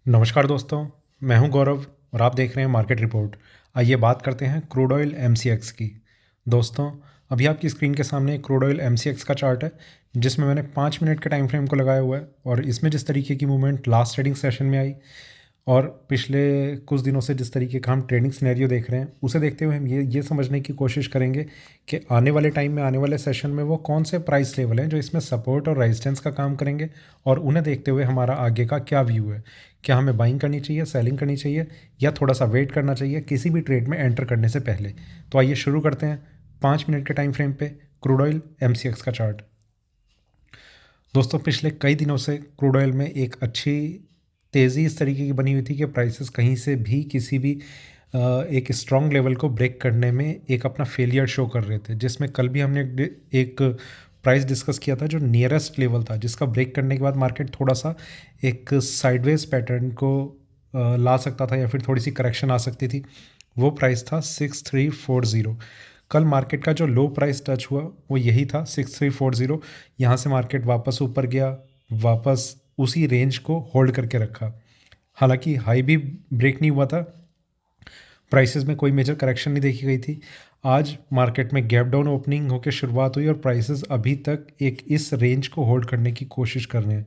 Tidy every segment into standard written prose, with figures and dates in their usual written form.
नमस्कार दोस्तों, मैं हूं गौरव और आप देख रहे हैं मार्केट रिपोर्ट। आइए बात करते हैं क्रूड ऑयल एमसीएक्स की। दोस्तों, अभी आपकी स्क्रीन के सामने क्रूड ऑयल एमसीएक्स का चार्ट है, जिसमें मैंने 5 मिनट के टाइम फ्रेम को लगाया हुआ है और इसमें जिस तरीके की मूवमेंट लास्ट ट्रेडिंग सेशन में आई और पिछले कुछ दिनों से जिस तरीके का हम ट्रेडिंग सिनेरियो देख रहे हैं, उसे देखते हुए हम ये समझने की कोशिश करेंगे कि आने वाले टाइम में, आने वाले सेशन में वो कौन से प्राइस लेवल हैं जो इसमें सपोर्ट और रेजिस्टेंस का काम करेंगे, और उन्हें देखते हुए हमारा आगे का क्या व्यू है। क्या हमें बाइंग करनी चाहिए, सेलिंग करनी चाहिए, या थोड़ा सा वेट करना चाहिए किसी भी ट्रेड में एंटर करने से पहले। तो आइए शुरू करते हैं 5 मिनट के टाइम फ्रेम पे क्रूड ऑयल एमसीएक्स का चार्ट। दोस्तों, पिछले कई दिनों से क्रूड ऑयल में एक अच्छी तेज़ी इस तरीके की बनी हुई थी कि प्राइसेस कहीं से भी किसी भी एक स्ट्रॉन्ग लेवल को ब्रेक करने में एक अपना फेलियर शो कर रहे थे, जिसमें कल भी हमने एक प्राइस डिस्कस किया था जो नियरेस्ट लेवल था, जिसका ब्रेक करने के बाद मार्केट थोड़ा सा एक साइडवेज पैटर्न को ला सकता था या फिर थोड़ी सी करेक्शन आ सकती थी। वो प्राइस था 6340। कल मार्केट का जो लो प्राइस टच हुआ वो यही था 6340। यहाँ से मार्केट वापस ऊपर गया, वापस उसी रेंज को होल्ड करके रखा। हालांकि हाई भी ब्रेक नहीं हुआ था, प्राइसेस में कोई मेजर करेक्शन नहीं देखी गई थी। आज मार्केट में गैप डाउन ओपनिंग होकर शुरुआत हुई और प्राइसेस अभी तक एक इस रेंज को होल्ड करने की कोशिश कर रहे हैं।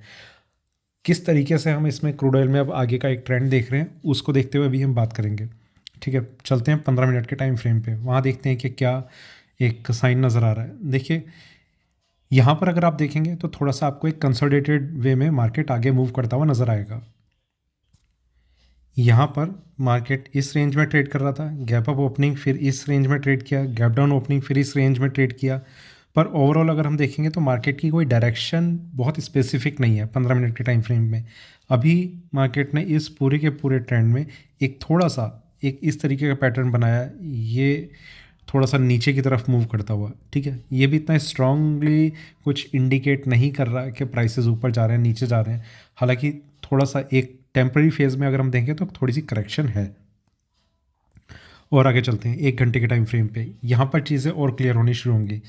किस तरीके से हम इसमें क्रूड ऑयल में अब आगे का एक ट्रेंड देख रहे हैं, उसको देखते हुए अभी हम बात करेंगे। ठीक है, चलते हैं 15 मिनट के टाइम फ्रेम पे, वहाँ देखते हैं कि क्या एक साइन नज़र आ रहा है। देखिए, यहाँ पर अगर आप देखेंगे तो थोड़ा सा आपको एक कंसोलिडेटेड वे में मार्केट आगे मूव करता हुआ नज़र आएगा। यहाँ पर मार्केट इस रेंज में ट्रेड कर रहा था, गैप अप ओपनिंग फिर इस रेंज में ट्रेड किया, गैप डाउन ओपनिंग फिर इस रेंज में ट्रेड किया। पर ओवरऑल अगर हम देखेंगे तो मार्केट की कोई डायरेक्शन बहुत स्पेसिफिक नहीं है 15 मिनट के टाइम फ्रेम में। अभी मार्केट ने इस पूरे के पूरे ट्रेंड में एक थोड़ा सा एक इस तरीके का पैटर्न बनाया, ये थोड़ा सा नीचे की तरफ मूव करता हुआ। ठीक है, ये भी इतना स्ट्रांगली कुछ इंडिकेट नहीं कर रहा है कि प्राइसेस ऊपर जा रहे हैं, नीचे जा रहे हैं। हालांकि थोड़ा सा एक टेम्पररी फेज में अगर हम देखें तो थोड़ी सी करेक्शन है। और आगे चलते हैं 1 घंटे के टाइम फ्रेम पे, यहाँ पर चीज़ें और क्लियर होनी शुरू होंगी।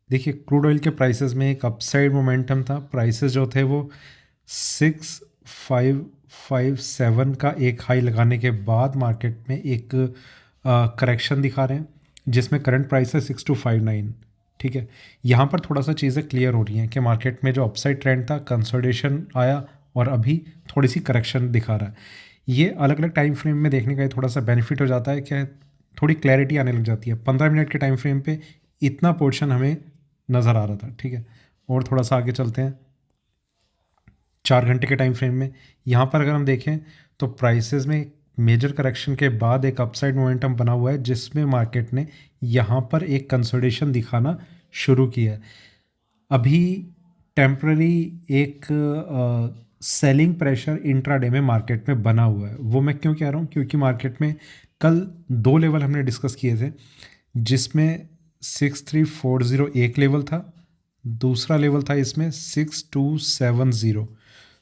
देखिए, क्रूड ऑयल के प्राइसेस में एक अपसाइड मोमेंटम था। प्राइसेस जो थे वो 6557 का एक हाई लगाने के बाद मार्केट में एक करेक्शन दिखा रहे हैं, जिसमें करंट प्राइस है 6259। ठीक है, यहाँ पर थोड़ा सा चीज़ें क्लियर हो रही हैं कि मार्केट में जो अपसाइड ट्रेंड था, कंसोलिडेशन आया और अभी थोड़ी सी करेक्शन दिखा रहा है। ये अलग अलग टाइम फ्रेम में देखने का ये थोड़ा सा बेनिफिट हो जाता है कि थोड़ी क्लैरिटी आने लग जाती है। 15 मिनट के टाइम फ्रेम पे इतना पोर्शन हमें नज़र आ रहा था। ठीक है, और थोड़ा सा आगे चलते हैं 4 घंटे के टाइम फ्रेम में। यहाँ पर अगर हम देखें तो प्राइसेस में मेजर करेक्शन के बाद एक अपसाइड मोमेंटम बना हुआ है, जिसमें मार्केट ने यहाँ पर एक कंसोलिडेशन दिखाना शुरू किया है। अभी टेम्प्ररी एक सेलिंग प्रेशर इंट्राडे में मार्केट में बना हुआ है। वो मैं क्यों कह रहा हूँ, क्योंकि मार्केट में कल 2 लेवल हमने डिस्कस किए थे, जिसमें 6340 एक लेवल था, दूसरा लेवल था इसमें 6270।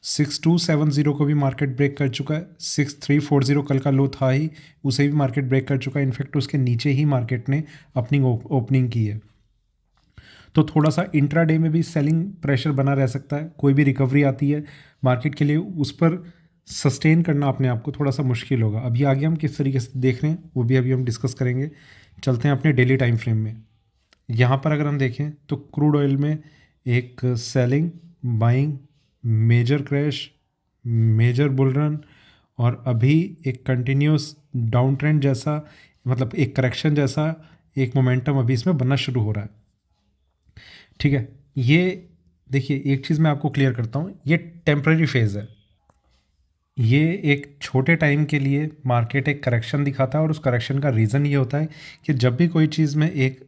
6270 को भी मार्केट ब्रेक कर चुका है। 6340 कल का लो था ही, उसे भी मार्केट ब्रेक कर चुका है। इनफैक्ट उसके नीचे ही मार्केट ने अपनी ओपनिंग की है। तो थोड़ा सा इंट्राडे में भी सेलिंग प्रेशर बना रह सकता है। कोई भी रिकवरी आती है मार्केट के लिए, उस पर सस्टेन करना अपने आप को थोड़ा सा मुश्किल होगा। अभी आगे हम किस तरीके से देख रहे हैं वो भी अभी हम डिस्कस करेंगे। चलते हैं अपने डेली टाइम फ्रेम में। यहाँ पर अगर हम देखें तो क्रूड ऑयल में एक selling, buying, major crash, major bull run और अभी एक कंटिन्यूस डाउन ट्रेंड जैसा, मतलब एक करेक्शन जैसा एक मोमेंटम अभी इसमें बनना शुरू हो रहा है। ठीक है, ये देखिए, एक चीज़ मैं आपको क्लियर करता हूँ, ये टेम्पररी फेज़ है। ये एक छोटे टाइम के लिए मार्केट एक करेक्शन दिखाता है और उस करेक्शन का रीज़न ये होता है कि जब भी कोई चीज़ में एक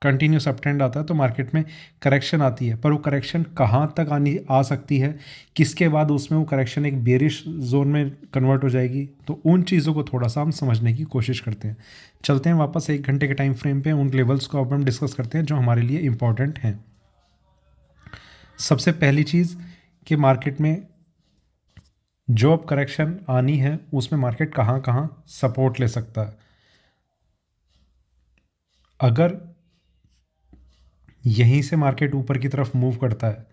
कंटिन्यूस अप ट्रेंड आता है तो मार्केट में करेक्शन आती है, पर वो करेक्शन कहाँ तक आ सकती है, किसके बाद उसमें वो करेक्शन एक बेरिश जोन में कन्वर्ट हो जाएगी, तो उन चीज़ों को थोड़ा सा हम समझने की कोशिश करते हैं। चलते हैं वापस 1 घंटे के टाइम फ्रेम पे, उन लेवल्स को अब हम डिस्कस करते हैं जो हमारे लिए इम्पॉर्टेंट हैं। सबसे पहली चीज़ कि मार्केट में जो अब करेक्शन आनी है उसमें मार्केट कहाँ कहाँ सपोर्ट ले सकता है। अगर यहीं से मार्केट ऊपर की तरफ मूव करता है,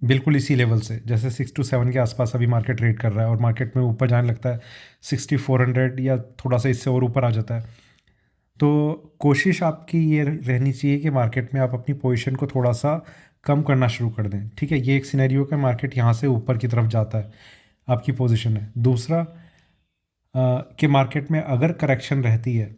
बिल्कुल इसी लेवल से, जैसे 6 to 7 के आसपास अभी मार्केट ट्रेड कर रहा है और मार्केट में ऊपर जाने लगता है 6400 या थोड़ा सा इससे और ऊपर आ जाता है, तो कोशिश आपकी ये रहनी चाहिए कि मार्केट में आप अपनी पोजीशन को थोड़ा सा कम करना शुरू कर दें। ठीक है, ये एक सिनेरियो का मार्केट यहाँ से ऊपर की तरफ जाता है, आपकी पोजीशन है। दूसरा कि मार्केट में अगर करेक्शन रहती है,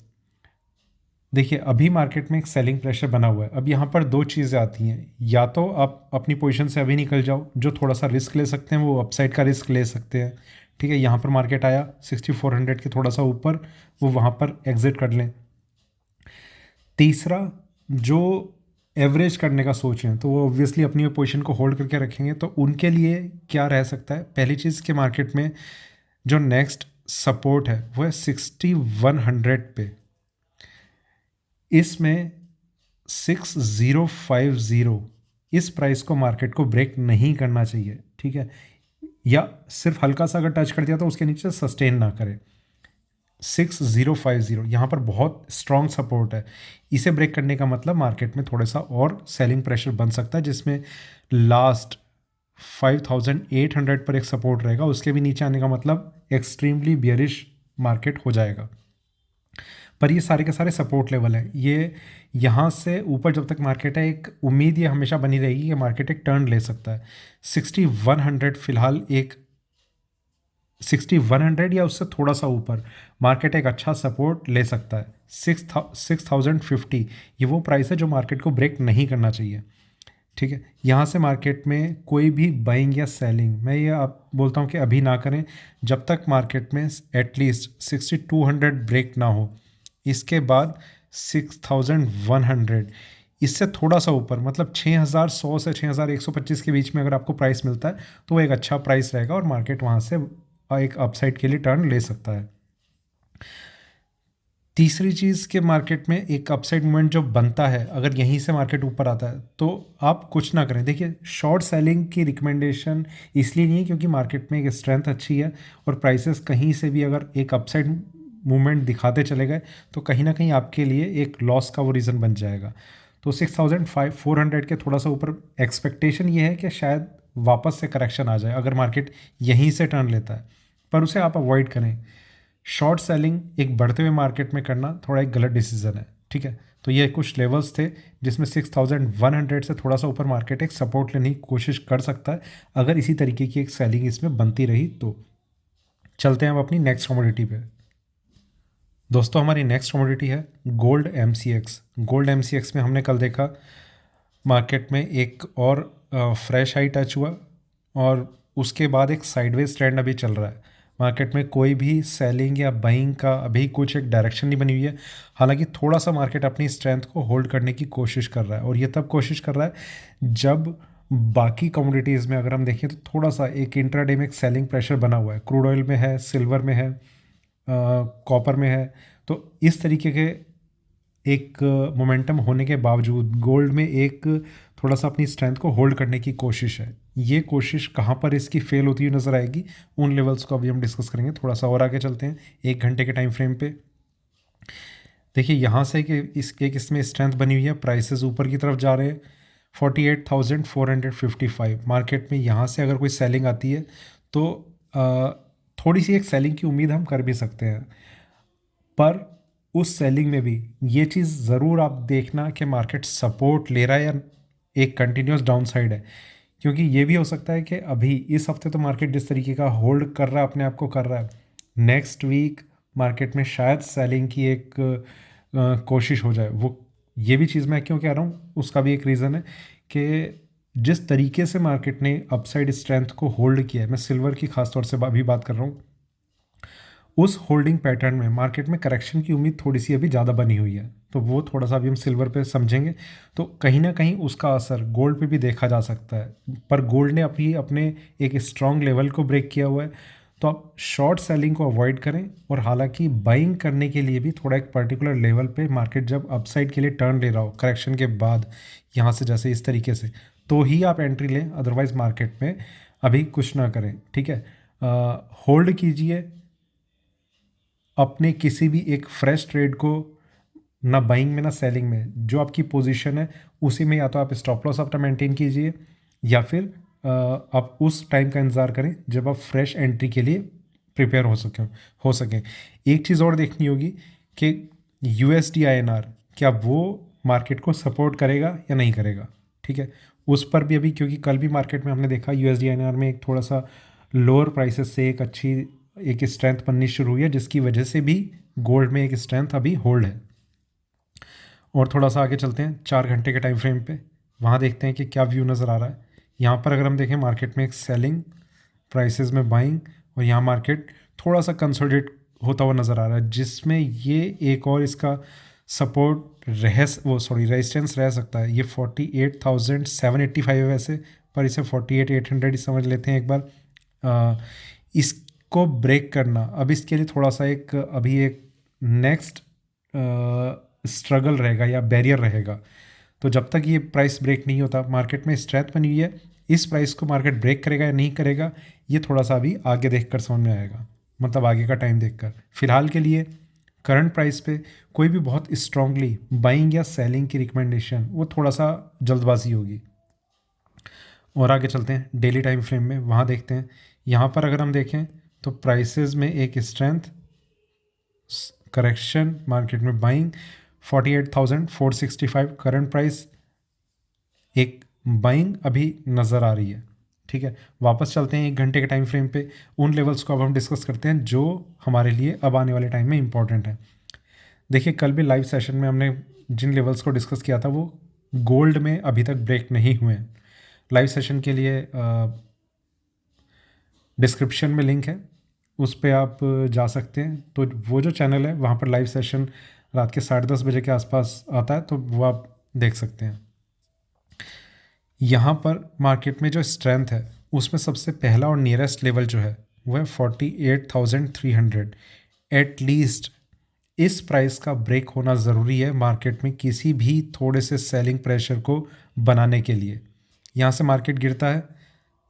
देखिए अभी मार्केट में एक सेलिंग प्रेशर बना हुआ है। अब यहाँ पर दो चीज़ें आती हैं, या तो आप अपनी पोजीशन से अभी निकल जाओ, जो थोड़ा सा रिस्क ले सकते हैं वो अपसाइड का रिस्क ले सकते हैं। ठीक है, यहाँ पर मार्केट आया 6400 के थोड़ा सा ऊपर, वो वहाँ पर एग्जिट कर लें। तीसरा, जो एवरेज करने का सोच हैं तो वो ऑब्वियसली अपनी पोजीशन को होल्ड करके रखेंगे, तो उनके लिए क्या रह सकता है, पहली चीज़ के मार्केट में जो नेक्स्ट सपोर्ट है वो है 6100 पे। इसमें 6050 इस प्राइस को मार्केट को ब्रेक नहीं करना चाहिए। ठीक है, या सिर्फ हल्का सा अगर टच कर दिया तो उसके नीचे सस्टेन ना करे। 6050 यहाँ पर बहुत स्ट्रॉन्ग सपोर्ट है, इसे ब्रेक करने का मतलब मार्केट में थोड़ा सा और सेलिंग प्रेशर बन सकता है, जिसमें लास्ट 5800 पर एक सपोर्ट रहेगा, उसके भी नीचे आने का मतलब एक्सट्रीमली बियरिश मार्केट हो जाएगा। पर ये सारे के सारे सपोर्ट लेवल हैं, ये यहाँ से ऊपर जब तक मार्केट है एक उम्मीद ये हमेशा बनी रहेगी कि मार्केट एक टर्न ले सकता है। 6100 फिलहाल एक 6100 या उससे थोड़ा सा ऊपर मार्केट एक अच्छा सपोर्ट ले सकता है। 6050 ये वो प्राइस है जो मार्केट को ब्रेक नहीं करना चाहिए। ठीक है, यहाँ से मार्केट में कोई भी बाइंग या सेलिंग मैं ये आप बोलता हूँ कि अभी ना करें जब तक मार्केट में एटलीस्ट 6200 ब्रेक ना हो। इसके बाद 6100, इससे थोड़ा सा ऊपर मतलब 6100 से 6125 के बीच में अगर आपको प्राइस मिलता है तो वो एक अच्छा प्राइस रहेगा और मार्केट वहाँ से एक अपसाइड के लिए टर्न ले सकता है। तीसरी चीज़ के मार्केट में एक अपसाइड मूवमेंट जो बनता है, अगर यहीं से मार्केट ऊपर आता है तो आप कुछ ना करें। देखिए शॉर्ट सेलिंग की रिकमेंडेशन इसलिए नहीं है क्योंकि मार्केट में एक स्ट्रेंथ अच्छी है और प्राइसेस कहीं से भी अगर एक अपसाइड मूवमेंट दिखाते चले गए तो कहीं ना कहीं आपके लिए एक लॉस का वो रीज़न बन जाएगा। तो 6400 के थोड़ा सा ऊपर एक्सपेक्टेशन ये है कि शायद वापस से करेक्शन आ जाए अगर मार्केट यहीं से टर्न लेता है, पर उसे आप अवॉइड करें। शॉर्ट सेलिंग एक बढ़ते हुए मार्केट में करना थोड़ा एक गलत डिसीजन है। ठीक है, तो ये कुछ लेवल्स थे जिसमें 6100 से थोड़ा सा ऊपर मार्केट एक सपोर्ट लेने की कोशिश कर सकता है अगर इसी तरीके की एक सेलिंग इसमें बनती रही तो। चलते हैं अब अपनी नेक्स्ट कमोडिटी पे। दोस्तों हमारी नेक्स्ट कमोडिटी है गोल्ड एमसीएक्स। गोल्ड एमसीएक्स में हमने कल देखा मार्केट में एक और फ्रेश हाई टच हुआ और उसके बाद एक साइडवेज ट्रेंड अभी चल रहा है। मार्केट में कोई भी सेलिंग या बाइंग का अभी कुछ एक डायरेक्शन नहीं बनी हुई है, हालांकि थोड़ा सा मार्केट अपनी स्ट्रेंथ को होल्ड करने की कोशिश कर रहा है और ये तब कोशिश कर रहा है जब बाकी कमोडिटीज़ में अगर हम देखें तो थोड़ा सा एक इंट्राडे में एक सेलिंग प्रेशर बना हुआ है। क्रूड ऑयल में है, सिल्वर में है, कॉपर में है। तो इस तरीके के एक मोमेंटम होने के बावजूद गोल्ड में एक थोड़ा सा अपनी स्ट्रेंथ को होल्ड करने की कोशिश है। ये कोशिश कहाँ पर इसकी फेल होती हुई नज़र आएगी उन लेवल्स को अभी हम डिस्कस करेंगे। थोड़ा सा और आगे चलते हैं 1 घंटे के टाइम फ्रेम पे। देखिए यहाँ से कि इसमें स्ट्रेंथ बनी हुई है, प्राइसेस ऊपर की तरफ जा रहे हैं 48,455 मार्केट में। यहाँ से अगर कोई सेलिंग आती है तो थोड़ी सी एक सेलिंग की उम्मीद हम कर भी सकते हैं, पर उस सेलिंग में भी ये चीज़ ज़रूर आप देखना कि मार्केट सपोर्ट ले रहा है या एक कंटिन्यूस डाउन साइड है, क्योंकि ये भी हो सकता है कि अभी इस हफ्ते तो मार्केट जिस तरीके का होल्ड कर रहा है अपने आप को कर रहा है, नेक्स्ट वीक मार्केट में शायद सेलिंग की एक कोशिश हो जाए। वो ये भी चीज़ मैं क्यों कह रहा हूँ उसका भी एक रीज़न है कि जिस तरीके से मार्केट ने अपसाइड स्ट्रेंथ को होल्ड किया है, मैं सिल्वर की खासतौर से अभी बात कर रहा हूँ, उस होल्डिंग पैटर्न में मार्केट में करेक्शन की उम्मीद थोड़ी सी अभी ज़्यादा बनी हुई है। तो वो थोड़ा सा अभी हम सिल्वर पे समझेंगे तो कहीं ना कहीं उसका असर गोल्ड पे भी देखा जा सकता है। पर गोल्ड ने अपने एक स्ट्रॉन्ग लेवल को ब्रेक किया हुआ है, तो आप शॉर्ट सेलिंग को अवॉइड करें। और हालांकि बाइंग करने के लिए भी थोड़ा एक पर्टिकुलर लेवल पे मार्केट जब अपसाइड के लिए टर्न ले रहा हो करेक्शन के बाद, यहाँ से जैसे इस तरीके से, तो ही आप एंट्री लें, अदरवाइज मार्केट में अभी कुछ ना करें। ठीक है, होल्ड कीजिए अपने किसी भी एक फ्रेश ट्रेड को, ना बाइंग में ना सेलिंग में। जो आपकी पोजीशन है उसी में या तो आप स्टॉप लॉस अपना मेंटेन कीजिए या फिर आप उस टाइम का इंतज़ार करें जब आप फ्रेश एंट्री के लिए प्रिपेयर हो सकें। एक चीज़ और देखनी होगी कि USD INR क्या वो मार्केट को सपोर्ट करेगा या नहीं करेगा, ठीक है। उस पर भी अभी, क्योंकि कल भी मार्केट में हमने देखा USD INR में एक थोड़ा सा लोअर प्राइसेस से एक स्ट्रेंथ बननी शुरू हुई है, जिसकी वजह से भी गोल्ड में एक स्ट्रेंथ अभी होल्ड है। और थोड़ा सा आगे चलते हैं 4 घंटे के टाइम फ्रेम पे, वहाँ देखते हैं कि क्या व्यू नज़र आ रहा है। यहाँ पर अगर हम देखें मार्केट में एक सेलिंग, प्राइसेस में बाइंग, और यहाँ मार्केट थोड़ा सा कंसोलिडेट होता हुआ नज़र आ रहा है, जिसमें ये एक और इसका सपोर्ट रेजिस्टेंस रह सकता है। ये 48,785 है वैसे, पर इसे 48,800 ही समझ लेते हैं एक बार। इसको ब्रेक करना अब इसके लिए थोड़ा सा अभी एक नेक्स्ट स्ट्रगल रहेगा या बैरियर रहेगा। तो जब तक ये प्राइस ब्रेक नहीं होता, मार्केट में स्ट्रेंथ बनी हुई है, इस प्राइस को मार्केट ब्रेक करेगा या नहीं करेगा, ये थोड़ा सा अभी आगे देखकर समझ में आएगा, मतलब आगे का टाइम देखकर। फिलहाल के लिए करंट प्राइस पे कोई भी बहुत स्ट्रांगली बाइंग या सेलिंग की रिकमेंडेशन, वो थोड़ा सा जल्दबाजी होगी। और आगे चलते हैं डेली टाइम फ्रेम में, वहाँ देखते हैं। यहाँ पर अगर हम देखें तो प्राइसेस में एक स्ट्रेंथ, करेक्शन, मार्केट में बाइंग 48,465 करंट प्राइस, एक बाइंग अभी नज़र आ रही है, ठीक है। वापस चलते हैं 1 घंटे के टाइम फ्रेम पे, उन लेवल्स को अब हम डिस्कस करते हैं जो हमारे लिए अब आने वाले टाइम में इंपॉर्टेंट है। देखिए कल भी लाइव सेशन में हमने जिन लेवल्स को डिस्कस किया था वो गोल्ड में अभी तक ब्रेक नहीं हुए हैं। लाइव सेशन के लिए डिस्क्रिप्शन में लिंक है, उस पर आप जा सकते हैं। तो वो जो चैनल है वहाँ पर लाइव सेशन रात के 10:30 बजे के आसपास आता है, तो वो आप देख सकते हैं। यहाँ पर मार्केट में जो स्ट्रेंथ है उसमें सबसे पहला और नियरेस्ट लेवल जो है वो है 48,300। एटलीस्ट इस प्राइस का ब्रेक होना ज़रूरी है मार्केट में किसी भी थोड़े से सेलिंग प्रेशर को बनाने के लिए। यहाँ से मार्केट गिरता है,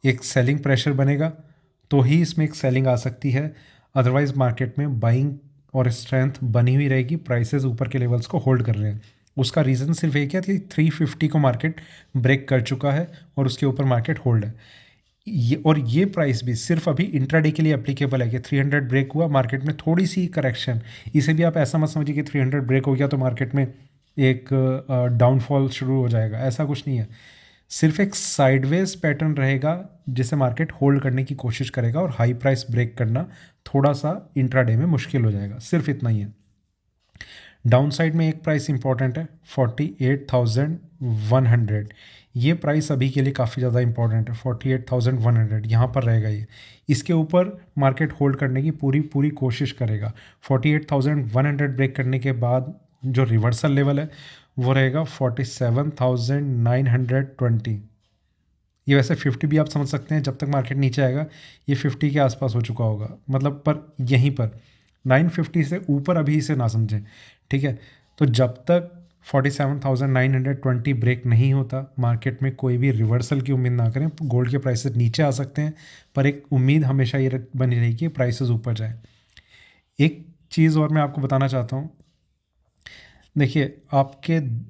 एक सेलिंग प्रेशर बनेगा तो ही इसमें एक सेलिंग आ सकती है, अदरवाइज मार्केट में बाइंग और स्ट्रेंथ बनी हुई रहेगी, प्राइसेस ऊपर के लेवल्स को होल्ड कर रहे हैं। उसका रीज़न सिर्फ एक है कि 350 को मार्केट ब्रेक कर चुका है और उसके ऊपर मार्केट होल्ड है। ये प्राइस भी सिर्फ अभी इंट्राडे के लिए एप्लीकेबल है कि 300 ब्रेक हुआ, मार्केट में थोड़ी सी करेक्शन, इसे भी आप ऐसा मत समझिए कि 300 ब्रेक हो गया तो मार्केट में एक डाउनफॉल शुरू हो जाएगा, ऐसा कुछ नहीं है। सिर्फ एक साइडवेज पैटर्न रहेगा जिसे मार्केट होल्ड करने की कोशिश करेगा, और हाई प्राइस ब्रेक करना थोड़ा सा इंट्राडे में मुश्किल हो जाएगा, सिर्फ इतना ही है। डाउन साइड में एक प्राइस इंपॉर्टेंट है 48,100, ये प्राइस अभी के लिए काफ़ी ज़्यादा इंपॉर्टेंट है। 48,100 यहाँ पर रहेगा ये, इसके ऊपर मार्केट होल्ड करने की पूरी पूरी कोशिश करेगा। 48,100 ब्रेक करने के बाद जो रिवर्सल लेवल है वो रहेगा 47,920। ये वैसे 50 भी आप समझ सकते हैं, जब तक मार्केट नीचे आएगा ये 50 के आसपास हो चुका होगा, मतलब पर यहीं पर 950 से ऊपर अभी इसे ना समझें, ठीक है। तो जब तक 47,920 ब्रेक नहीं होता, मार्केट में कोई भी रिवर्सल की उम्मीद ना करें। गोल्ड के प्राइसेस नीचे आ सकते हैं, पर एक उम्मीद हमेशा ये बनी रहेगी कि प्राइसेस ऊपर जाए। एक चीज़ और मैं आपको बताना चाहता हूँ, देखिए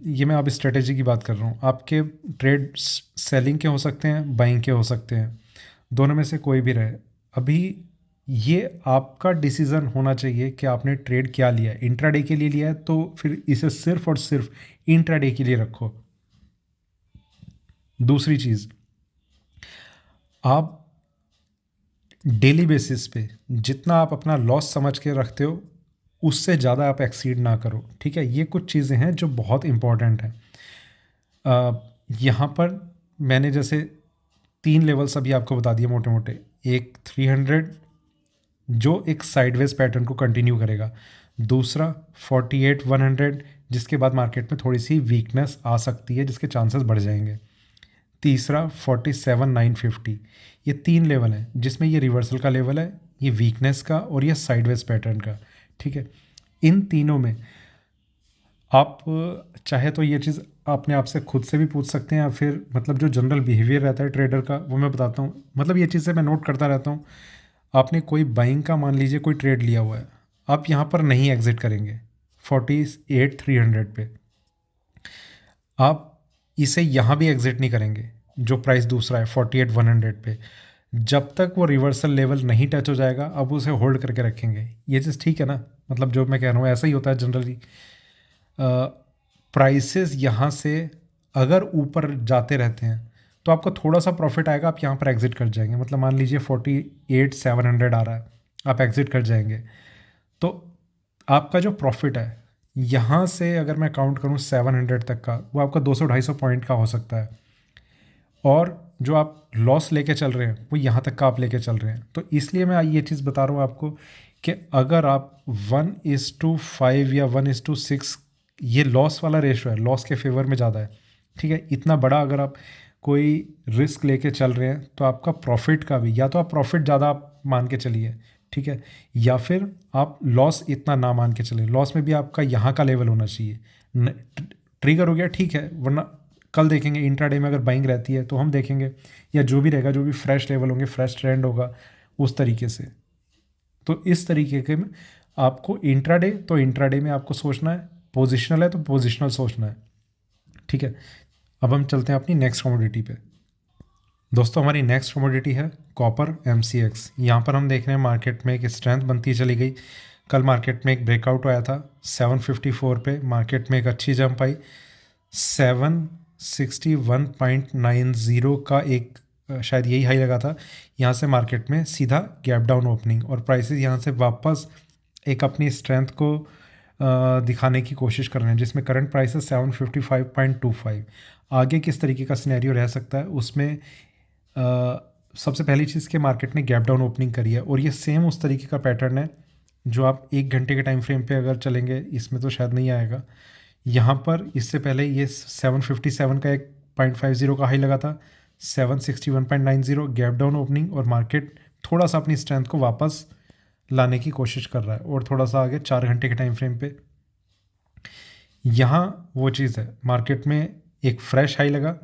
ये मैं अब स्ट्रेटेजी की बात कर रहा हूँ। आपके ट्रेड सेलिंग के हो सकते हैं, बाइंग के हो सकते हैं, दोनों में से कोई भी रहे। अभी ये आपका डिसीज़न होना चाहिए कि आपने ट्रेड क्या लिया है। इंट्राडे के लिए लिया है तो फिर इसे सिर्फ और सिर्फ इंट्राडे के लिए रखो। दूसरी चीज़, आप डेली बेसिस पे जितना आप अपना लॉस समझ के रखते हो उससे ज़्यादा आप एक्सीड ना करो, ठीक है। ये कुछ चीज़ें हैं जो बहुत इंपॉर्टेंट हैं। यहाँ पर मैंने जैसे 3 लेवल्स अभी आपको बता दिए मोटे मोटे। एक 300 जो एक साइडवेज पैटर्न को कंटिन्यू करेगा, दूसरा 48,100 जिसके बाद मार्केट में थोड़ी सी वीकनेस आ सकती है जिसके चांसेस बढ़ जाएंगे, तीसरा 47,950। ये 3 लेवल हैं जिसमें ये रिवर्सल का लेवल है, ये वीकनेस का और ये साइडवेज पैटर्न का, ठीक है। इन तीनों में आप चाहे तो ये चीज़ अपने आप से खुद से भी पूछ सकते हैं, या फिर मतलब जो जनरल बिहेवियर रहता है ट्रेडर का वो मैं बताता हूँ। मतलब ये चीज़ें मैं नोट करता रहता हूँ। आपने कोई बाइंग का मान लीजिए कोई ट्रेड लिया हुआ है, आप यहाँ पर नहीं एग्जिट करेंगे 48,300 पे, आप इसे यहाँ भी एग्जिट नहीं करेंगे जो प्राइस दूसरा है 48,100 पे, जब तक वो रिवर्सल लेवल नहीं टच हो जाएगा अब उसे होल्ड करके रखेंगे। ये चीज़ ठीक है ना, मतलब जो मैं कह रहा हूँ ऐसा ही होता है जनरली। प्राइसेस यहाँ से अगर ऊपर जाते रहते हैं तो आपको थोड़ा सा प्रॉफिट आएगा, आप यहाँ पर एग्जिट कर जाएंगे। मतलब मान लीजिए 48,700 आ रहा है, आप एग्जिट कर जाएंगे तो आपका जो प्रॉफिट है यहाँ से अगर मैं काउंट करूँ 700 तक का, वो आपका 200-250 पॉइंट का हो सकता है। और जो आप लॉस लेके चल रहे हैं वो यहाँ तक का आप लेके चल रहे हैं। तो इसलिए मैं ये चीज़ बता रहा हूँ आपको कि अगर आप 1:5 या 1:6, ये लॉस वाला रेशो है, लॉस के फेवर में ज़्यादा है, ठीक है। इतना बड़ा अगर आप कोई रिस्क लेके चल रहे हैं तो आपका प्रॉफिट का भी, या तो आप प्रॉफिट ज़्यादा आप मान के चलिए, ठीक है, या फिर आप लॉस इतना ना मान के चलिए। लॉस में भी आपका यहाँ का लेवल होना चाहिए। ट्रिगर हो गया ठीक है, वरना कल देखेंगे इंट्राडे में अगर बाइंग रहती है तो हम देखेंगे, या जो भी रहेगा, जो भी फ्रेश लेवल होंगे, फ्रेश ट्रेंड होगा उस तरीके से। तो इस तरीके के में आपको इंट्राडे, तो इंट्राडे में आपको सोचना है, पोजिशनल है तो पोजिशनल सोचना है, ठीक है। अब हम चलते हैं अपनी नेक्स्ट कमोडिटी पे। दोस्तों हमारी नेक्स्ट कमोडिटी है कॉपर MCX। यहाँ पर हम देख रहे हैं मार्केट में एक स्ट्रेंथ बनती चली गई। कल मार्केट में एक ब्रेकआउट आया था 754 पे, मार्केट में एक अच्छी जंप आई 761.90 का एक शायद यही हाई लगा था। यहाँ से मार्केट में सीधा गैप डाउन ओपनिंग और प्राइसेस यहाँ से वापस एक अपनी स्ट्रेंथ को दिखाने की कोशिश कर रहे हैं, जिसमें करंट प्राइस है 755.25। आगे किस तरीके का सिनेरियो रह सकता है उसमें सबसे पहली चीज़ के मार्केट ने गैप डाउन ओपनिंग करी है, और ये सेम उस तरीके का पैटर्न है जो आप 1 घंटे के टाइम फ्रेम पे अगर चलेंगे, इसमें तो शायद नहीं आएगा। यहाँ पर इससे पहले ये 757 का एक 0.50 का हाई लगा था, 761.90 गैप डाउन ओपनिंग, और मार्केट थोड़ा सा अपनी स्ट्रेंथ को वापस लाने की कोशिश कर रहा है। और थोड़ा सा आगे 4 घंटे के टाइम फ्रेम पे यहाँ वो चीज़ है, मार्केट में एक फ्रेश हाई लगा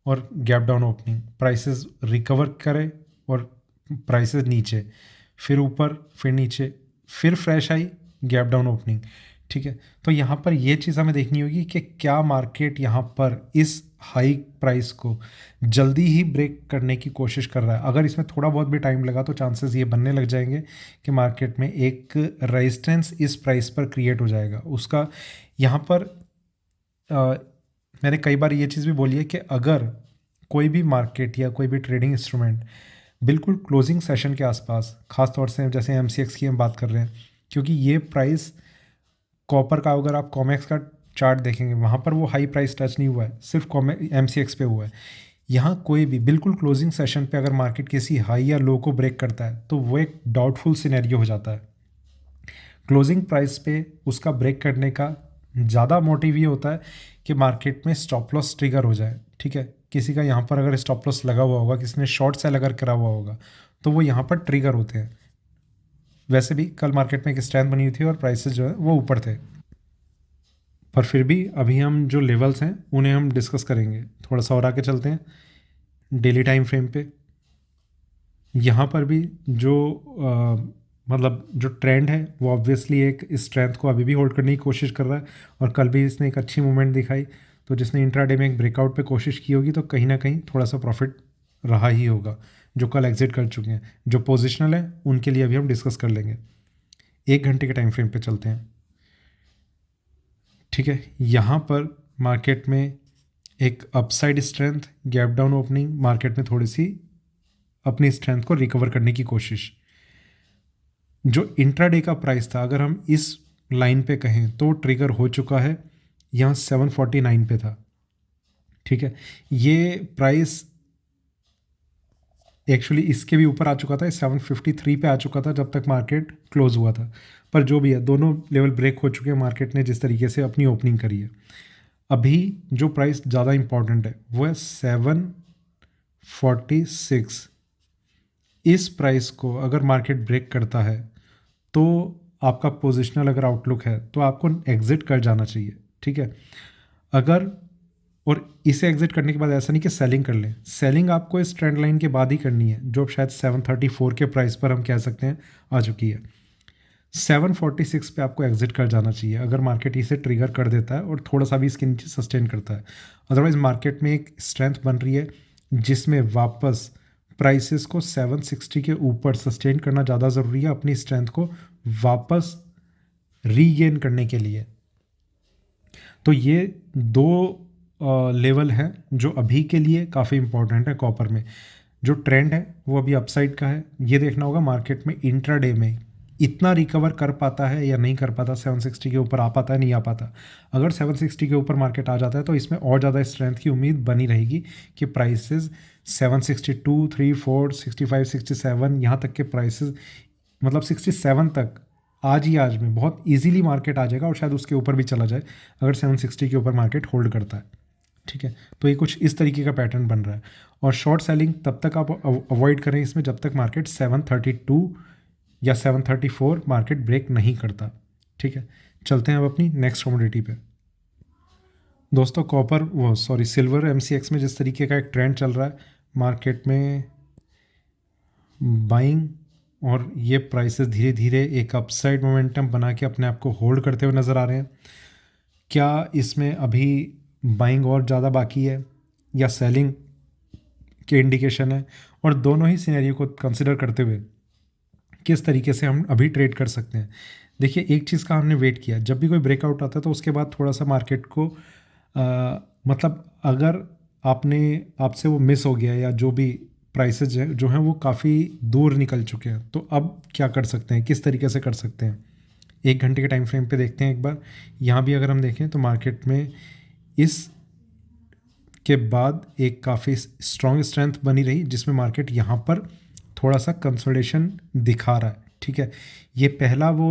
और gap down opening, prices recover करे और प्राइसेस नीचे, फिर ऊपर, फिर नीचे, फिर फ्रेश आई, गैप डाउन ओपनिंग, ठीक है। तो यहाँ पर ये चीज़ हमें देखनी होगी कि क्या मार्केट यहाँ पर इस हाई प्राइस को जल्दी ही ब्रेक करने की कोशिश कर रहा है। अगर इसमें थोड़ा बहुत भी टाइम लगा तो चांसेस ये बनने लग जाएंगे कि मार्केट में एक रेजिस्टेंस इस प्राइस पर क्रिएट हो जाएगा। उसका यहाँ पर मैंने कई बार ये चीज़ भी बोली है कि अगर कोई भी मार्केट या कोई भी ट्रेडिंग इंस्ट्रूमेंट बिल्कुल क्लोजिंग सेशन के आसपास, ख़ास तौर से जैसे MCX की हम बात कर रहे हैं, क्योंकि ये प्राइस कॉपर का अगर आप कॉमेक्स का चार्ट देखेंगे वहाँ पर वो हाई प्राइस टच नहीं हुआ है, सिर्फ MCX पे हुआ है। यहाँ कोई भी बिल्कुल क्लोजिंग सेशन पे अगर मार्केट किसी हाई या लो को ब्रेक करता है तो वो एक डाउटफुल सिनेरियो हो जाता है। क्लोजिंग प्राइस पे उसका ब्रेक करने का ज़्यादा मोटिव ये होता है कि मार्केट में स्टॉप लॉस ट्रिगर हो जाए, ठीक है। किसी का यहाँ पर अगर स्टॉप लॉस लगा हुआ होगा, किसी ने शॉर्ट सेल अगर करा हुआ होगा, तो वो यहाँ पर ट्रिगर होते हैं। वैसे भी कल मार्केट में एक स्ट्रेंथ बनी हुई थी और प्राइसेस जो है वो ऊपर थे, पर फिर भी अभी हम जो लेवल्स हैं उन्हें हम डिस्कस करेंगे। थोड़ा सा और आगे चलते हैं डेली टाइम फ्रेम पे। यहाँ पर भी जो मतलब जो ट्रेंड है वो ऑब्वियसली एक स्ट्रेंथ को अभी भी होल्ड करने की कोशिश कर रहा है, और कल भी इसने एक अच्छी मूवमेंट दिखाई। तो जिसने इंट्राडे में एक ब्रेकआउट पे कोशिश की होगी तो कहीं ना कहीं थोड़ा सा प्रॉफिट रहा ही होगा, जो कल एग्जिट कर चुके हैं। जो पोजिशनल है उनके लिए अभी हम डिस्कस कर लेंगे। 1 घंटे के टाइम फ्रेम पे चलते हैं, ठीक है। यहाँ पर मार्केट में एक upside strength, gap down opening, market में थोड़ी सी अपनी स्ट्रेंथ को रिकवर करने की कोशिश। जो इंट्राडे का प्राइस था अगर हम इस लाइन पे कहें तो ट्रिगर हो चुका है, यहाँ 749 पे था, ठीक है। ये प्राइस एक्चुअली इसके भी ऊपर आ चुका था, 753 पे आ चुका था जब तक मार्केट क्लोज हुआ था। पर जो भी है, दोनों लेवल ब्रेक हो चुके हैं मार्केट ने जिस तरीके से अपनी ओपनिंग करी है। अभी जो प्राइस ज़्यादा इंपॉर्टेंट है वो है 746। इस प्राइस को अगर मार्केट ब्रेक करता है तो आपका पोजिशनल अगर आउटलुक है तो आपको एग्जिट कर जाना चाहिए, ठीक है। अगर और इसे एग्जिट करने के बाद ऐसा नहीं कि सेलिंग कर लें, सेलिंग आपको इस ट्रेंड लाइन के बाद ही करनी है, जो शायद 734 के प्राइस पर हम कह सकते हैं आ चुकी है। 746 पे आपको एग्जिट कर जाना चाहिए अगर मार्केट इसे ट्रिगर कर देता है और थोड़ा सा भी इसके नीचे सस्टेन करता है। अदरवाइज मार्केट में एक स्ट्रेंथ बन रही है, जिसमें वापस प्राइसेस को 760 के ऊपर सस्टेन करना ज़्यादा ज़रूरी है अपनी स्ट्रेंथ को वापस रीगेन करने के लिए। तो ये दो लेवल हैं जो अभी के लिए काफ़ी इंपॉर्टेंट है कॉपर में। जो ट्रेंड है वो अभी अपसाइड का है, ये देखना होगा मार्केट में इंट्राडे में इतना रिकवर कर पाता है या नहीं कर पाता, 760 के ऊपर आ पाता है नहीं आ पाता। अगर 760 के ऊपर मार्केट आ जाता है तो इसमें और ज़्यादा स्ट्रेंथ की उम्मीद बनी रहेगी कि प्राइसेस 762, 3, 4, 65, 67 यहाँ तक के प्राइसेस, मतलब 67 तक आज ही आज में बहुत इजीली मार्केट आ जाएगा और शायद उसके ऊपर भी चला जाए अगर 760 के ऊपर मार्केट होल्ड करता है। ठीक है, तो ये कुछ इस तरीके का पैटर्न बन रहा है। और शॉर्ट सेलिंग तब तक आप अवॉइड करें इसमें जब तक मार्केट 732 या 734 मार्केट ब्रेक नहीं करता। ठीक है, चलते हैं अब अपनी नेक्स्ट कमोडिटी पे। दोस्तों सिल्वर MCX में जिस तरीके का एक ट्रेंड चल रहा है मार्केट में बाइंग, और ये प्राइसेस धीरे धीरे एक अपसाइड मोमेंटम बना के अपने आप को होल्ड करते हुए नज़र आ रहे हैं। क्या इसमें अभी बाइंग और ज़्यादा बाकी है या सेलिंग के इंडिकेशन है, और दोनों ही सिनेरियो को कंसिडर करते हुए किस तरीके से हम अभी ट्रेड कर सकते हैं। देखिए, एक चीज़ का हमने वेट किया, जब भी कोई ब्रेकआउट आता है तो उसके बाद थोड़ा सा मार्केट को मतलब अगर आपसे वो मिस हो गया या जो भी प्राइसेज है जो हैं वो काफ़ी दूर निकल चुके हैं, तो अब क्या कर सकते हैं, किस तरीके से कर सकते हैं। 1 घंटे के टाइम फ्रेम पे देखते हैं एक बार। यहाँ भी अगर हम देखें तो मार्केट में इस के बाद एक काफ़ी स्ट्रॉन्ग स्ट्रेंथ बनी रही जिसमें मार्केट यहाँ पर थोड़ा सा कंसोलिडेशन दिखा रहा है। ठीक है, ये पहला वो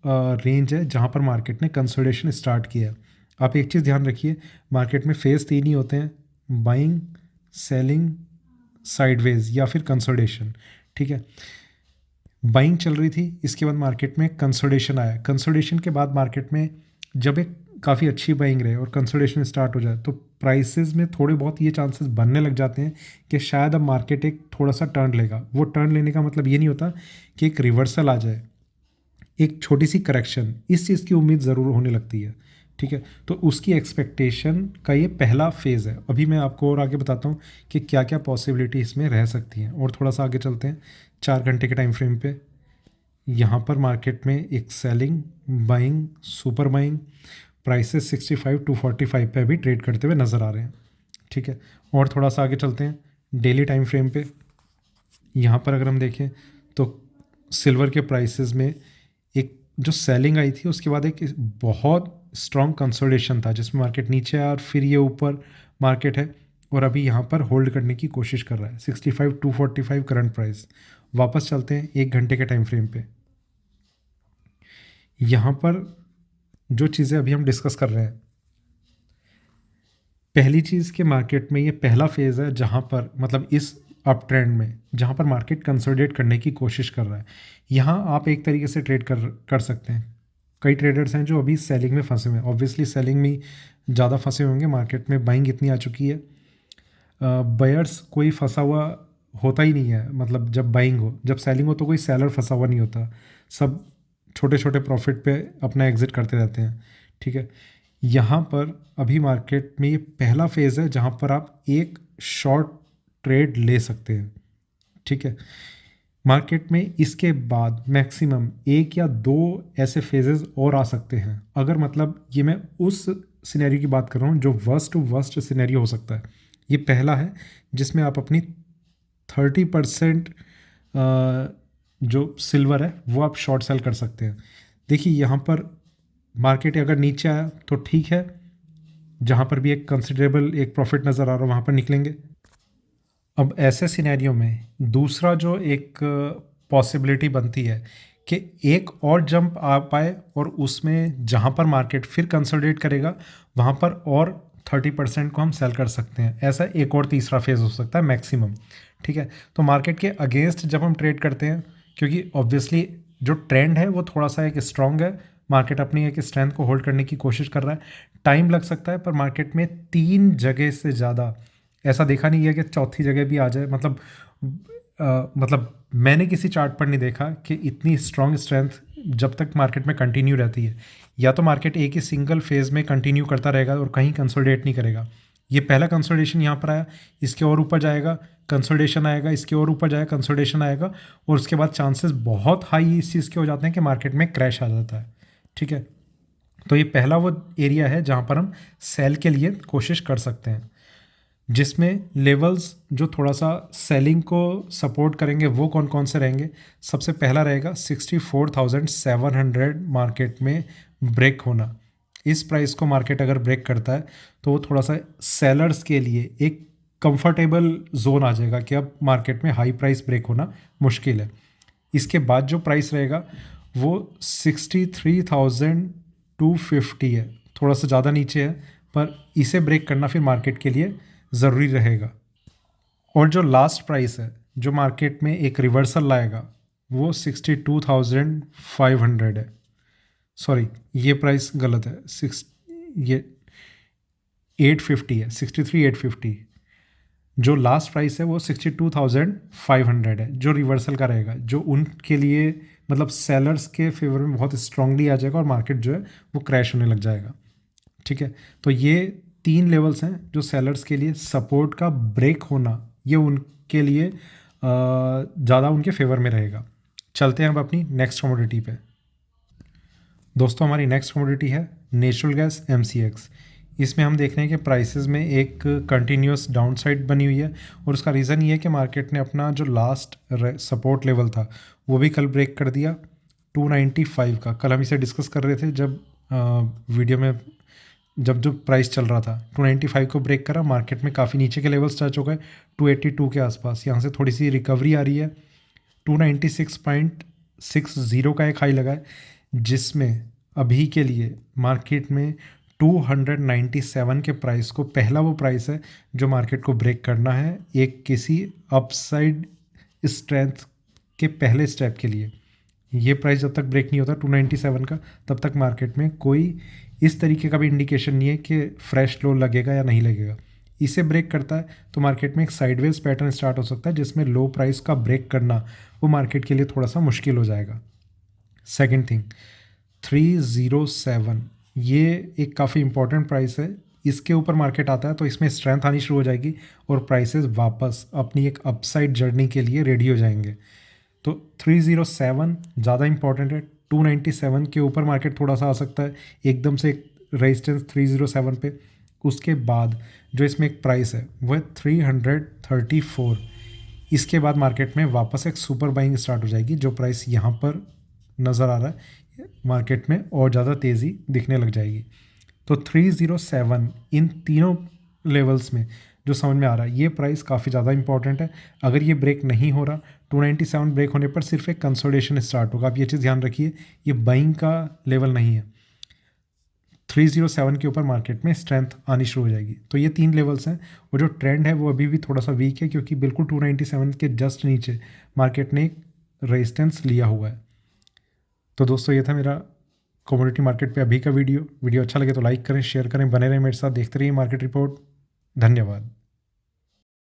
रेंज है जहाँ पर मार्केट ने कंसोलिडेशन स्टार्ट किया है। आप एक चीज़ ध्यान रखिए, मार्केट में फेज़ 3 ही होते हैं, बाइंग, सेलिंग, साइडवेज या फिर कंसोलिडेशन। ठीक है, बाइंग चल रही थी, इसके बाद मार्केट में कंसोलिडेशन आया। कंसोलिडेशन के बाद मार्केट में जब एक काफ़ी अच्छी बाइंग रहे और कंसोलिडेशन स्टार्ट हो जाए तो प्राइसेस में थोड़े बहुत ये चांसेस बनने लग जाते हैं कि शायद अब मार्केट एक थोड़ा सा टर्न लेगा। वो टर्न लेने का मतलब ये नहीं होता कि एक रिवर्सल आ जाए, एक छोटी सी करेक्शन, इस चीज़ की उम्मीद ज़रूर होने लगती है। ठीक है, तो उसकी एक्सपेक्टेशन का ये पहला फेज़ है। अभी मैं आपको और आगे बताता हूँ कि क्या क्या पॉसिबिलिटी इसमें रह सकती हैं। और थोड़ा सा आगे चलते हैं 4 घंटे के टाइम फ्रेम पे। यहाँ पर मार्केट में एक selling, buying, super buying, prices 65 to 45 पे अभी ट्रेड करते हुए नज़र आ रहे हैं। ठीक है, और थोड़ा सा आगे चलते हैं डेली टाइम फ्रेम पे। यहाँ पर अगर हम देखें तो सिल्वर के प्राइसेस में एक जो सेलिंग आई थी उसके बाद एक बहुत स्ट्रॉन्ग कंसोलिडेशन था जिसमें मार्केट नीचे आया और फिर ये ऊपर मार्केट है और अभी यहाँ पर होल्ड करने की कोशिश कर रहा है। 65 टू 45 करंट प्राइस। वापस चलते हैं 1 घंटे के टाइम फ्रेम पे। यहाँ पर जो चीज़ें अभी हम डिस्कस कर रहे हैं, पहली चीज़ के मार्केट में ये पहला फेज़ है जहाँ पर मतलब इस अप ट्रेंड में जहाँ पर मार्केट कंसोलिडेट करने की कोशिश कर रहा है। यहाँ आप एक तरीके से ट्रेड कर सकते हैं। कई ट्रेडर्स हैं जो अभी सेलिंग में फंसे हुए हैं, ऑब्वियसली सेलिंग में ज़्यादा फंसे होंगे, मार्केट में बाइंग इतनी आ चुकी है। बायर्स कोई फंसा हुआ होता ही नहीं है, मतलब जब बाइंग हो, जब सेलिंग हो तो कोई सेलर फंसा हुआ नहीं होता, सब छोटे छोटे प्रॉफिट पे अपना एग्जिट करते रहते हैं। ठीक है, यहाँ पर अभी मार्केट में ये पहला फेज़ है जहाँ पर आप एक शॉर्ट ट्रेड ले सकते हैं। ठीक है, मार्केट में इसके बाद मैक्सिमम 1 या 2 ऐसे फेजेस और आ सकते हैं। अगर मतलब ये मैं उस सिनेरियो की बात कर रहा हूँ जो वर्स्ट टू वर्स्ट सिनेरियो हो सकता है। ये पहला है जिसमें आप अपनी 30% जो सिल्वर है वो आप शॉर्ट सेल कर सकते हैं। देखिए, यहाँ पर मार्केट अगर नीचे आया तो ठीक है, जहाँ पर भी एक कंसिडरेबल एक प्रॉफिट नज़र आ रहा है वहाँ पर निकलेंगे। अब ऐसे सिनेरियो में दूसरा जो एक पॉसिबिलिटी बनती है कि एक और जंप आ पाए और उसमें जहाँ पर मार्केट फिर कंसोलिडेट करेगा वहाँ पर और 30% को हम सेल कर सकते हैं। ऐसा एक और तीसरा फेज़ हो सकता है मैक्सिमम। ठीक है, तो मार्केट के अगेंस्ट जब हम ट्रेड करते हैं, क्योंकि ऑब्वियसली जो ट्रेंड है वो थोड़ा सा एक स्ट्रॉन्ग है, मार्केट अपनी एक स्ट्रेंथ को होल्ड करने की कोशिश कर रहा है, टाइम लग सकता है, पर मार्केट में 3 जगह से ज़्यादा ऐसा देखा नहीं है कि चौथी जगह भी आ जाए। मतलब मैंने किसी चार्ट पर नहीं देखा कि इतनी स्ट्रॉन्ग स्ट्रेंथ जब तक मार्केट में कंटिन्यू रहती है, या तो मार्केट एक ही सिंगल फेज़ में कंटिन्यू करता रहेगा और कहीं कंसोलिडेट नहीं करेगा, ये पहला कंसोलिडेशन यहाँ पर आया, इसके और ऊपर जाएगा, कंसोलिडेशन आएगा, इसके और ऊपर जाएगा, कंसोलिडेशन आएगा, और उसके बाद चांसेस बहुत हाई इस चीज़ के हो जाते हैं कि मार्केट में क्रैश आ जाता है। ठीक है, तो ये पहला वो एरिया है जहाँ पर हम सेल के लिए कोशिश कर सकते हैं, जिसमें लेवल्स जो थोड़ा सा सेलिंग को सपोर्ट करेंगे वो कौन कौन से रहेंगे। सबसे पहला रहेगा 64,700 मार्केट में ब्रेक होना। इस प्राइस को मार्केट अगर ब्रेक करता है तो वो थोड़ा सा सेलर्स के लिए एक कंफर्टेबल जोन आ जाएगा कि अब मार्केट में हाई प्राइस ब्रेक होना मुश्किल है। इसके बाद जो प्राइस रहेगा वो 63,250 है, थोड़ा सा ज़्यादा नीचे है, पर इसे ब्रेक करना फिर मार्केट के लिए ज़रूरी रहेगा। और जो लास्ट प्राइस है जो मार्केट में एक रिवर्सल लाएगा वो 62,500 है। सॉरी, ये प्राइस गलत है, ये 850 है, 63,850। जो लास्ट प्राइस है वो 62,500 है, जो रिवर्सल का रहेगा, जो उनके लिए मतलब सेलर्स के फेवर में बहुत स्ट्रांगली आ जाएगा और मार्केट जो है वो क्रैश होने लग जाएगा। ठीक है, तो ये 3 लेवल्स हैं जो सेलर्स के लिए सपोर्ट का ब्रेक होना, ये उनके लिए ज़्यादा उनके फेवर में रहेगा। चलते हैं अब अपनी नेक्स्ट कमोडिटी पे। दोस्तों, हमारी नेक्स्ट कमोडिटी है नेचुरल गैस MCX। इसमें हम देख रहे हैं कि प्राइसेस में एक कंटिन्यूस डाउन साइड बनी हुई है, और उसका रीज़न ये है कि मार्केट ने अपना जो लास्ट सपोर्ट लेवल था वो भी कल ब्रेक कर दिया 295 का। कल हम इसे डिस्कस कर रहे थे जब वीडियो में, जब प्राइस चल रहा था 295 को ब्रेक करा, मार्केट में काफ़ी नीचे के लेवल्स टच हो गए 282 के आसपास। यहाँ से थोड़ी सी रिकवरी आ रही है, 296.60 का एक हाई लगा है, जिसमें अभी के लिए मार्केट में 297 के प्राइस को पहला वो प्राइस है जो मार्केट को ब्रेक करना है एक किसी अपसाइड स्ट्रेंथ के पहले स्टेप के लिए। ये प्राइस जब तक ब्रेक नहीं होता 297 का, तब तक मार्केट में कोई इस तरीके का भी इंडिकेशन नहीं है कि फ्रेश लो लगेगा या नहीं लगेगा। इसे ब्रेक करता है तो मार्केट में एक साइडवेज पैटर्न स्टार्ट हो सकता है, जिसमें लो प्राइस का ब्रेक करना वो मार्केट के लिए थोड़ा सा मुश्किल हो जाएगा। सेकेंड थिंग, 307, ये एक काफ़ी इंपॉर्टेंट प्राइस है। इसके ऊपर मार्केट आता है तो इसमें स्ट्रेंथ आनी शुरू हो जाएगी और प्राइसेस वापस अपनी एक अपसाइड जर्नी के लिए रेडी हो जाएंगे। तो 307 ज़्यादा इंपॉर्टेंट है। 297 के ऊपर मार्केट थोड़ा सा आ सकता है, एकदम से एक रेजिस्टेंस 307 पे। उसके बाद जो इसमें एक प्राइस है वो है 334। इसके बाद मार्केट में वापस एक सुपर बाइंग स्टार्ट हो जाएगी। जो प्राइस यहाँ पर नज़र आ रहा है मार्केट में और ज़्यादा तेज़ी दिखने लग जाएगी। तो 307 इन तीनों लेवल्स में जो समझ में आ रहा है, ये प्राइस काफ़ी ज़्यादा इंपॉर्टेंट है। अगर ये ब्रेक नहीं हो रहा, 297 ब्रेक होने पर सिर्फ एक कंसोलिडेशन स्टार्ट होगा। आप ये चीज़ ध्यान रखिए, ये बाइंग का लेवल नहीं है। 307 के ऊपर मार्केट में स्ट्रेंथ आनी शुरू हो जाएगी। तो ये 3 लेवल्स हैं, और जो ट्रेंड है वो अभी भी थोड़ा सा वीक है, क्योंकि बिल्कुल 297 के जस्ट नीचे मार्केट ने एक रेजिस्टेंस लिया हुआ है। तो दोस्तों, ये था मेरा कमोडिटी मार्केट पे अभी का वीडियो अच्छा लगे तो लाइक करें, शेयर करें, बने रहें मेरे साथ, देखते रहिए मार्केट रिपोर्ट। धन्यवाद।